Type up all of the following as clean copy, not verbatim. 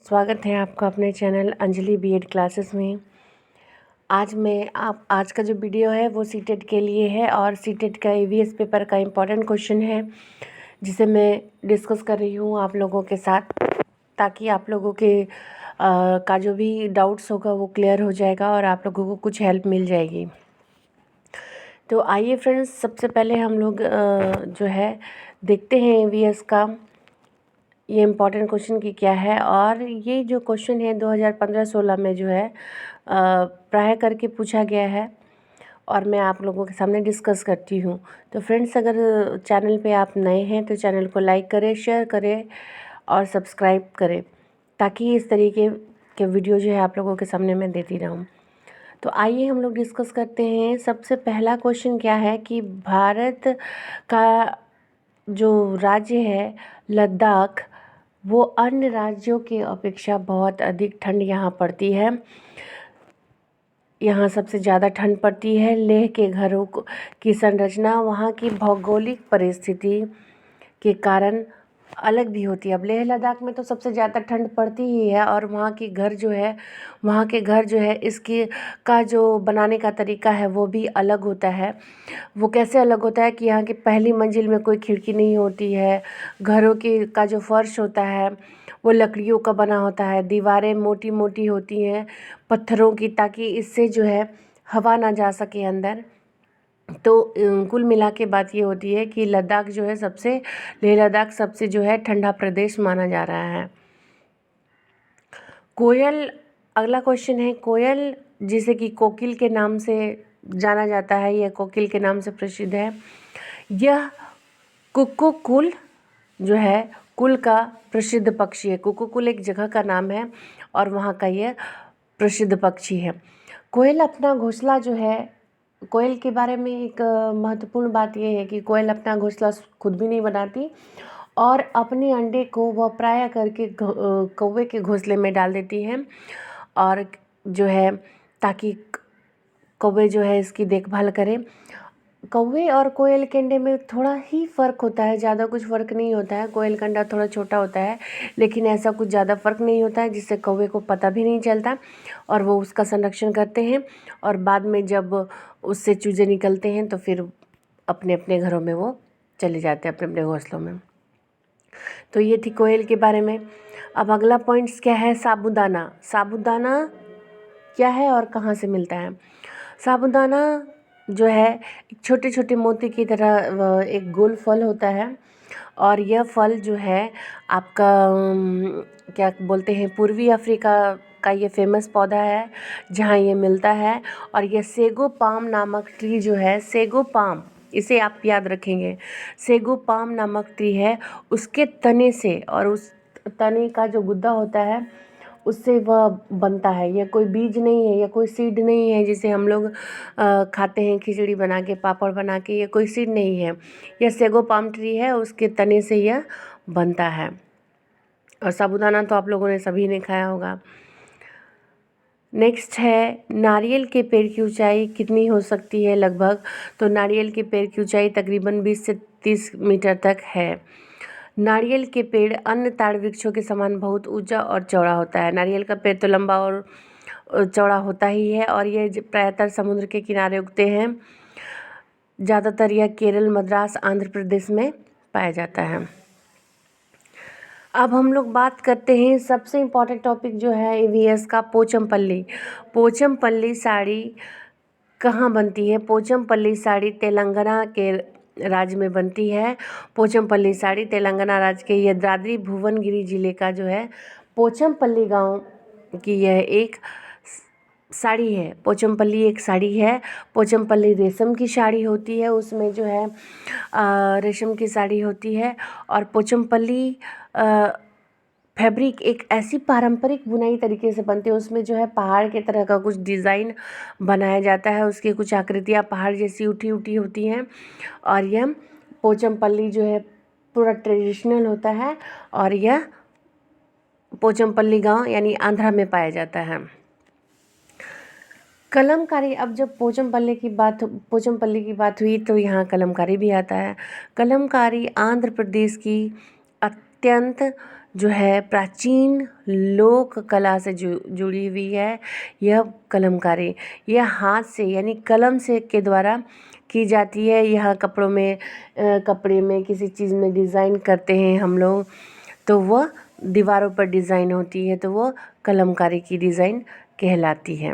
स्वागत है आपका अपने चैनल अंजलि बीएड क्लासेस में। आज का जो वीडियो है वो सीटेट के लिए है और सीटेट का ईवीएस पेपर का इम्पोर्टेंट क्वेश्चन है जिसे मैं डिस्कस कर रही हूँ आप लोगों के साथ, ताकि आप लोगों के का जो भी डाउट्स होगा वो क्लियर हो जाएगा और आप लोगों को कुछ हेल्प मिल जाएगी। तो आइए फ्रेंड्स, सबसे पहले हम लोग जो है देखते हैं ईवीएस का ये इम्पॉर्टेंट क्वेश्चन की क्या है। और ये जो क्वेश्चन है 2015-16 में जो है प्राय करके पूछा गया है और मैं आप लोगों के सामने डिस्कस करती हूँ। तो फ्रेंड्स, अगर चैनल पे आप नए हैं तो चैनल को लाइक करें, शेयर करें और सब्सक्राइब करें, ताकि इस तरीके के वीडियो जो है आप लोगों के सामने मैं देती रहूँ। तो आइए हम लोग डिस्कस करते हैं। सबसे पहला क्वेश्चन क्या है कि भारत का जो राज्य है लद्दाख, वो अन्य राज्यों के अपेक्षा बहुत अधिक ठंड यहाँ पड़ती है। यहाँ सबसे ज़्यादा ठंड पड़ती है। लेह के घरों की संरचना वहाँ की भौगोलिक परिस्थिति के कारण अलग भी होती है। अब लेह लद्दाख में तो सबसे ज़्यादा ठंड पड़ती ही है और वहाँ के घर जो है इसकी का जो बनाने का तरीका है वो भी अलग होता है। वो कैसे अलग होता है कि यहाँ की पहली मंजिल में कोई खिड़की नहीं होती है। घरों की का जो फर्श होता है वो लकड़ियों का बना होता है। दीवारें मोटी मोटी होती हैं पत्थरों की, ताकि इससे जो है हवा ना जा सके अंदर। तो कुल मिला के बात ये होती है कि लेह लद्दाख सबसे जो है ठंडा प्रदेश माना जा रहा है। कोयल, अगला क्वेश्चन है कोयल, जिसे कि कोकिल के नाम से जाना जाता है, यह कोकिल के नाम से प्रसिद्ध है। यह कुक्कू कुल जो है कुल का प्रसिद्ध पक्षी है। कुक्कू कुल एक जगह का नाम है और वहाँ का यह प्रसिद्ध पक्षी है। कोयल अपना घोंसला जो है, कोयल के बारे में एक महत्वपूर्ण बात यह है कि कोयल अपना घोंसला खुद भी नहीं बनाती और अपने अंडे को वह प्राय करके कौवे के घोंसले में डाल देती है, और जो है ताकि कौवे जो है इसकी देखभाल करें। कौवे और कोयल के अंडे में थोड़ा ही फ़र्क होता है, ज़्यादा कुछ फ़र्क नहीं होता है। कोयल का अंडा थोड़ा छोटा होता है, लेकिन ऐसा कुछ ज़्यादा फ़र्क नहीं होता है, जिससे कौवे को पता भी नहीं चलता और वो उसका संरक्षण करते हैं। और बाद में जब उससे चूजे निकलते हैं तो फिर अपने अपने घरों में वो चले जाते हैं, अपने अपने घोंसलों में। तो ये थी कोयल के बारे में। अब अगला पॉइंट्स क्या है, साबूदाना। साबूदाना क्या है और कहाँ से मिलता है? साबूदाना जो है छोटे छोटे मोती की तरह एक गोल फल होता है और यह फल जो है आपका क्या बोलते हैं, पूर्वी अफ्रीका का ये फेमस पौधा है जहाँ ये मिलता है। और यह सेगो पाम नामक ट्री जो है, सेगो पाम, इसे आप याद रखेंगे, सेगो पाम नामक ट्री है, उसके तने से और उस तने का जो गुद्दा होता है उससे वह बनता है। यह कोई बीज नहीं है, यह कोई सीड नहीं है जिसे हम लोग खाते हैं खिचड़ी बना के, पापड़ बना के। यह कोई सीड नहीं है, यह सेगो पाम ट्री है, उसके तने से यह बनता है। और साबूदाना तो आप लोगों ने सभी ने खाया होगा। नेक्स्ट है, नारियल के पेड़ की ऊंचाई कितनी हो सकती है लगभग? तो नारियल के पेड़ की ऊंचाई तकरीबन 20 से 30 मीटर तक है। नारियल के पेड़ अन्य ताड़ वृक्षों के समान बहुत ऊंचा और चौड़ा होता है। नारियल का पेड़ तो लंबा और चौड़ा होता ही है और ये प्रायतर समुद्र के किनारे उगते हैं। ज़्यादातर यह केरल, मद्रास, आंध्र प्रदेश में पाया जाता है। अब हम लोग बात करते हैं सबसे इम्पॉर्टेंट टॉपिक जो है ईवीएस का, पोचमपल्ली। पोचमपल्ली साड़ी कहाँ बनती है? पोचमपल्ली साड़ी तेलंगाना के राज्य में बनती है। पोचमपल्ली साड़ी तेलंगाना राज्य के यदाद्री भुवनगिरी जिले का जो है पोचमपल्ली गांव की यह एक साड़ी है। पोचमपल्ली एक साड़ी है। पोचमपल्ली रेशम की साड़ी होती है, उसमें जो है रेशम की साड़ी होती है। और पोचमपल्ली फैब्रिक एक ऐसी पारंपरिक बुनाई तरीके से बनती है, उसमें जो है पहाड़ के तरह का कुछ डिज़ाइन बनाया जाता है, उसकी कुछ आकृतियाँ पहाड़ जैसी उठी उठी होती हैं। और यह पोचमपल्ली जो है पूरा ट्रेडिशनल होता है और यह पोचमपल्ली गांव यानी आंध्रा में पाया जाता है। कलमकारी, अब जब पोचमपल्ली की बात हुई तो यहाँ कलमकारी भी आता है। कलमकारी आंध्र प्रदेश की अत्यंत जो है प्राचीन लोक कला से जुड़ी हुई है यह कलमकारी। यह हाथ से यानी कलम से के द्वारा की जाती है। यह कपड़े में किसी चीज़ में डिज़ाइन करते हैं हम लोग, तो वह दीवारों पर डिज़ाइन होती है, तो वो कलमकारी की डिज़ाइन कहलाती है।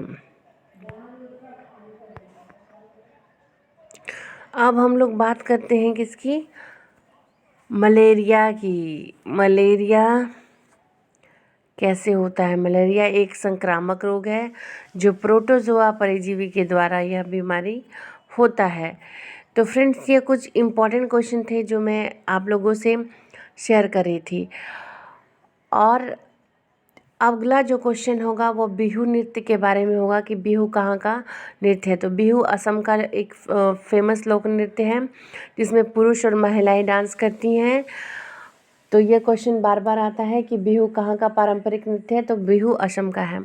अब हम लोग बात करते हैं किसकी, मलेरिया की। मलेरिया कैसे होता है? मलेरिया एक संक्रामक रोग है जो प्रोटोजोआ परजीवी के द्वारा यह बीमारी होता है। तो फ्रेंड्स, ये कुछ इम्पॉर्टेंट क्वेश्चन थे जो मैं आप लोगों से शेयर कर रही थी। और अगला जो क्वेश्चन होगा वो बिहू नृत्य के बारे में होगा कि बिहू कहाँ का नृत्य है। तो बिहू असम का एक फेमस लोक नृत्य है जिसमें पुरुष और महिलाएं डांस करती हैं। तो ये क्वेश्चन बार बार आता है कि बिहू कहाँ का पारंपरिक नृत्य है, तो बिहू असम का है।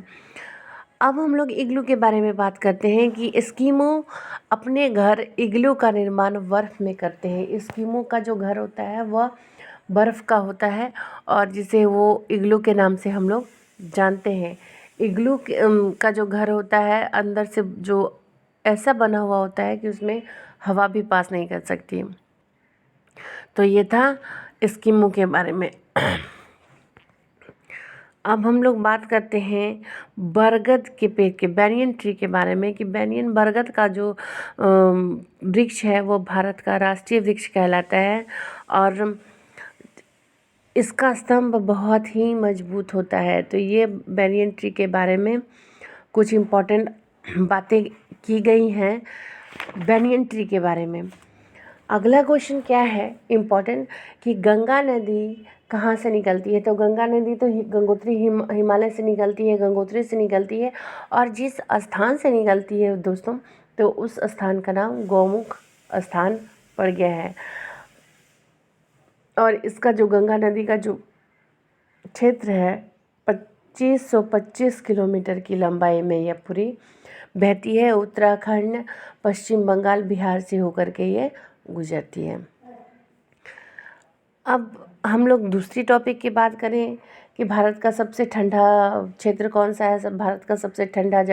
अब हम लोग इग्लू के बारे में बात करते हैं कि एस्किमो अपने घर इग्लू का निर्माण बर्फ़ में करते हैं। एस्किमो का जो घर होता है वह बर्फ़ का होता है और जिसे वो इग्लू के नाम से हम लोग जानते हैं। इग्लू का जो घर होता है अंदर से जो ऐसा बना हुआ होता है कि उसमें हवा भी पास नहीं कर सकती। तो ये था एस्किमो के बारे में। अब हम लोग बात करते हैं बरगद के पेड़ के, बैनियन ट्री के बारे में कि बैनियन बरगद का जो वृक्ष है वो भारत का राष्ट्रीय वृक्ष कहलाता है और इसका स्तंभ बहुत ही मजबूत होता है। तो ये बैनियन ट्री के बारे में कुछ इम्पोर्टेंट बातें की गई हैं बैनियन ट्री के बारे में। अगला क्वेश्चन क्या है इम्पोर्टेंट कि गंगा नदी कहाँ से निकलती है। तो गंगा नदी तो गंगोत्री हिमालय से निकलती है, गंगोत्री से निकलती है। और जिस स्थान से निकलती है दोस्तों, तो उस स्थान का नाम गौमुख स्थान पड़ गया है। और इसका जो गंगा नदी का जो क्षेत्र है 2525 किलोमीटर की लंबाई में यह पूरी बहती है। उत्तराखंड, पश्चिम बंगाल, बिहार से होकर के ये गुजरती है। अब हम लोग दूसरी टॉपिक की बात करें कि भारत का सबसे ठंडा क्षेत्र कौन सा है। भारत का सबसे ठंडा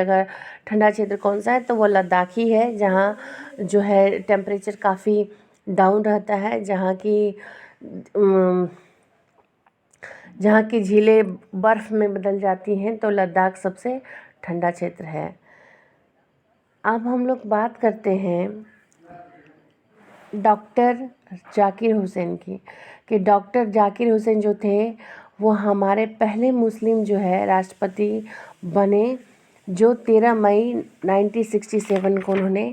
क्षेत्र कौन सा है, तो वो लद्दाख ही है, जहाँ जो है टेम्परेचर काफ़ी डाउन रहता है, जहाँ की झीलें बर्फ़ में बदल जाती हैं। तो लद्दाख सबसे ठंडा क्षेत्र है। अब हम लोग बात करते हैं डॉक्टर जाकिर हुसैन की कि डॉक्टर जाकिर हुसैन जो थे वो हमारे पहले मुस्लिम जो है राष्ट्रपति बने, जो 13 मई 1967 को उन्होंने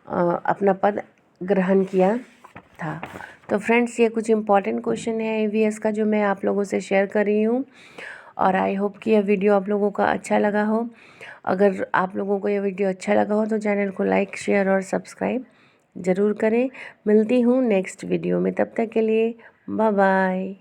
अपना पद ग्रहण किया था। तो फ्रेंड्स, ये कुछ इम्पॉर्टेंट क्वेश्चन है EVS का जो मैं आप लोगों से शेयर कर रही हूँ और आई होप कि यह वीडियो आप लोगों का अच्छा लगा हो। अगर आप लोगों को यह वीडियो अच्छा लगा हो तो चैनल को लाइक, शेयर और सब्सक्राइब ज़रूर करें। मिलती हूँ नेक्स्ट वीडियो में, तब तक के लिए बाय बाय।